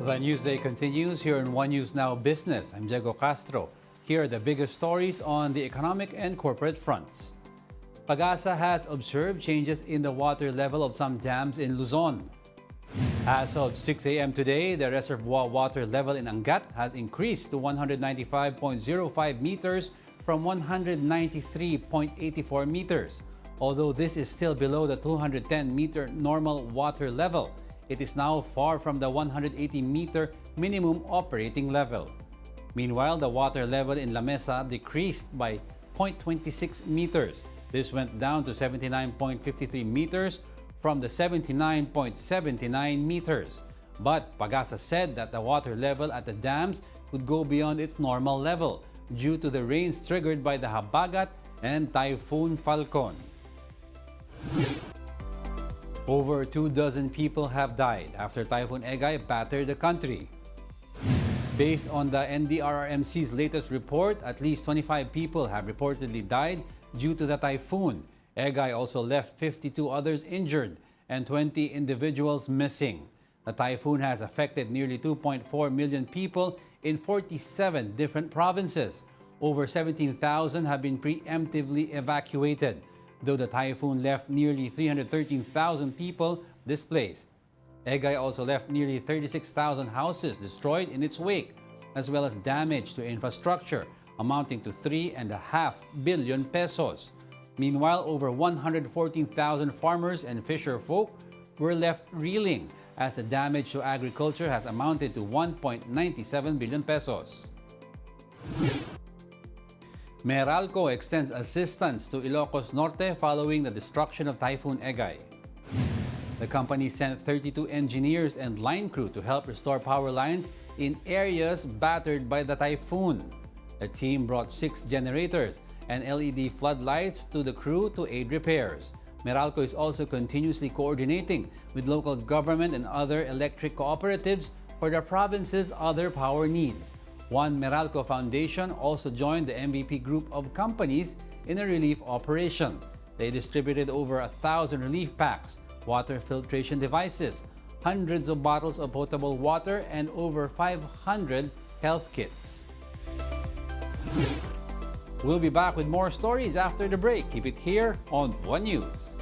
The Newsday continues here on One News Now Business. I'm Diego Castro. Here are the biggest stories on the economic and corporate fronts. Pagasa has observed changes in the water level of some dams in Luzon. As of 6 a.m. today, the reservoir water level in Angat has increased to 195.05 meters from 193.84 meters. Although this is still below the 210-meter normal water level, it is now far from the 180-meter minimum operating level. Meanwhile, the water level in La Mesa decreased by 0.26 meters. This went down to 79.53 meters from the 79.79 meters. But Pagasa said that the water level at the dams could go beyond its normal level due to the rains triggered by the Habagat and Typhoon Falcon. Over 24 people have died after Typhoon Egay battered the country. Based on the NDRRMC's latest report, at least 25 people have reportedly died due to the typhoon. Egay also left 52 others injured and 20 individuals missing. The typhoon has affected nearly 2.4 million people in 47 different provinces. Over 17,000 have been preemptively evacuated, though the typhoon left nearly 313,000 people displaced. Egay also left nearly 36,000 houses destroyed in its wake, as well as damage to infrastructure amounting to 3.5 billion pesos. Meanwhile, over 114,000 farmers and fisher folk were left reeling as the damage to agriculture has amounted to 1.97 billion pesos. Meralco extends assistance to Ilocos Norte following the destruction of Typhoon Egay. The company sent 32 engineers and line crew to help restore power lines in areas battered by the typhoon. The team brought 6 generators and LED floodlights to the crew to aid repairs. Meralco is also continuously coordinating with local government and other electric cooperatives for the province's other power needs. One Meralco Foundation also joined the MVP group of companies in a relief operation. They distributed over 1,000 relief packs, water filtration devices, hundreds of bottles of potable water, and over 500 health kits. We'll be back with more stories after the break. Keep it here on One News.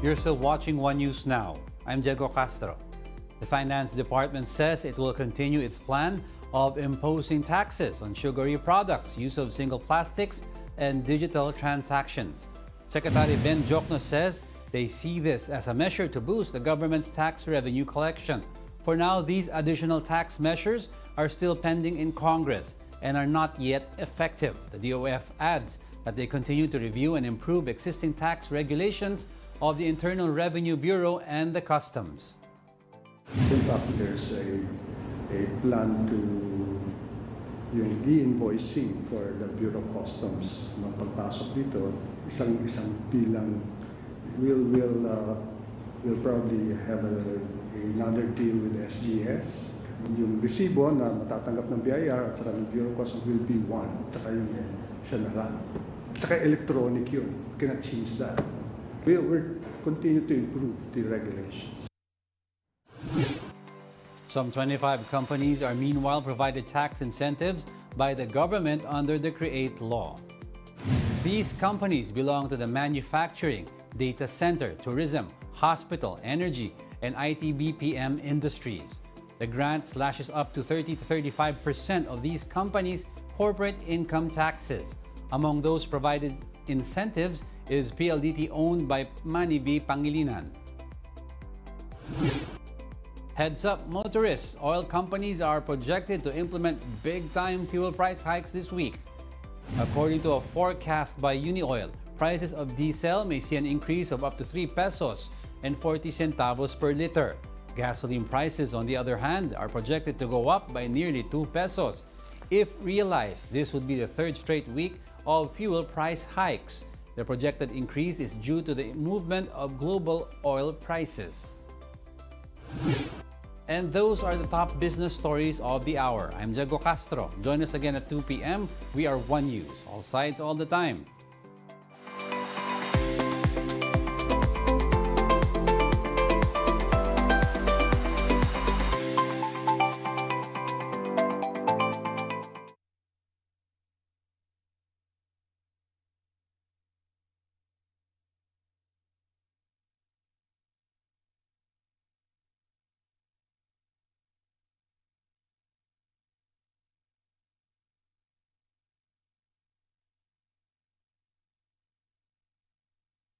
You're still watching One News Now. I'm Diego Castro. The Finance Department says it will continue its plan of imposing taxes on sugary products, use of single plastics, and digital transactions. Secretary Ben Jokno says they see this as a measure to boost the government's tax revenue collection. For now, these additional tax measures are still pending in Congress and are not yet effective. The DOF adds that they continue to review and improve existing tax regulations of the Internal Revenue Bureau and the Customs. In fact, there's a plan to yung e-invoicing for the Bureau of Customs. Pagpasok dito, isang bilang we'll probably have another deal with SGS. Yung resibo na matatanggap ng BIR at saka ng Bureau of Customs will be one. At saka yung isa na lang. At saka electronic yun. Cannot change that. We'll continue to improve the regulations. Some 25 companies are meanwhile provided tax incentives by the government under the CREATE law. These companies belong to the manufacturing, data center, tourism, hospital, energy, and IT BPM industries. The grant slashes up to 30 to 35% of these companies' corporate income taxes. Among those provided incentives is PLDT owned by Manny V. Pangilinan. Heads up, motorists. Oil companies are projected to implement big-time fuel price hikes this week. According to a forecast by UniOil, prices of diesel may see an increase of up to 3 pesos and 40 centavos per liter. Gasoline prices, on the other hand, are projected to go up by nearly 2 pesos. If realized, this would be the third straight week of fuel price hikes. The projected increase is due to the movement of global oil prices. And those are the top business stories of the hour. I'm Diego Castro. Join us again at 2 p.m. We are One News, all sides, all the time.